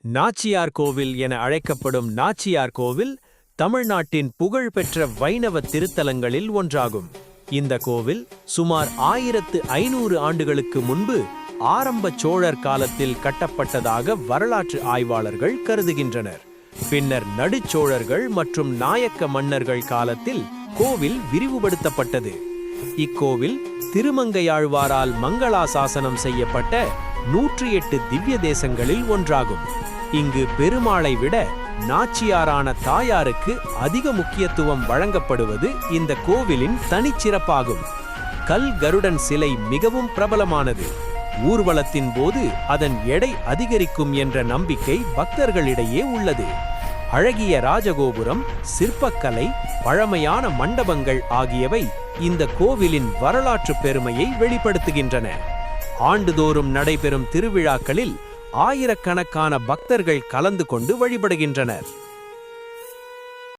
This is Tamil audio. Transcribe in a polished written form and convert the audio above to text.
நாச்சியார் கோவில் என அழைக்கப்படும் நாச்சியார் கோவில் தமிழ்நாட்டின் புகழ்பெற்ற வைணவ திருத்தலங்களில் ஒன்றாகும். இந்த கோவில் சுமார் 1500 ஆண்டுகளுக்கு முன்பு ஆரம்ப சோழர் காலத்தில் கட்டப்பட்டதாக வரலாற்று ஆய்வாளர்கள் கருதுகின்றனர். பின்னர் நடுச்சோழர்கள் மற்றும் நாயக்க மன்னர்கள் காலத்தில் கோவில் விரிவுபடுத்தப்பட்டது. இக்கோவில் திருமங்கையாழ்வாரால் மங்களாசாசனம் செய்யப்பட்ட 108 திவ்ய தேசங்களில் ஒன்றாகும். இங்கு பெருமாளை விட நாச்சியாரான தாயாருக்கு அதிக முக்கியத்துவம் வழங்கப்படுவது இந்த கோவிலின் தனிச்சிறப்பாகும். கல் கருடன் சிலை மிகவும் பிரபலமானது. ஊர்வலத்தின் போது அதன் எடை அதிகரிக்கும் என்ற நம்பிக்கை பக்தர்களிடையே உள்ளது. அழகிய ராஜகோபுரம், சிற்பக்கலை, பழமையான மண்டபங்கள் ஆகியவை இந்த கோவிலின் வரலாற்று பெருமையை வெளிப்படுத்துகின்றன. ஆண்டுதோறும் நடைபெறும் திருவிழாக்களில் ஆயிரக்கணக்கான பக்தர்கள் கலந்து கொண்டு வழிபடுகின்றனர்.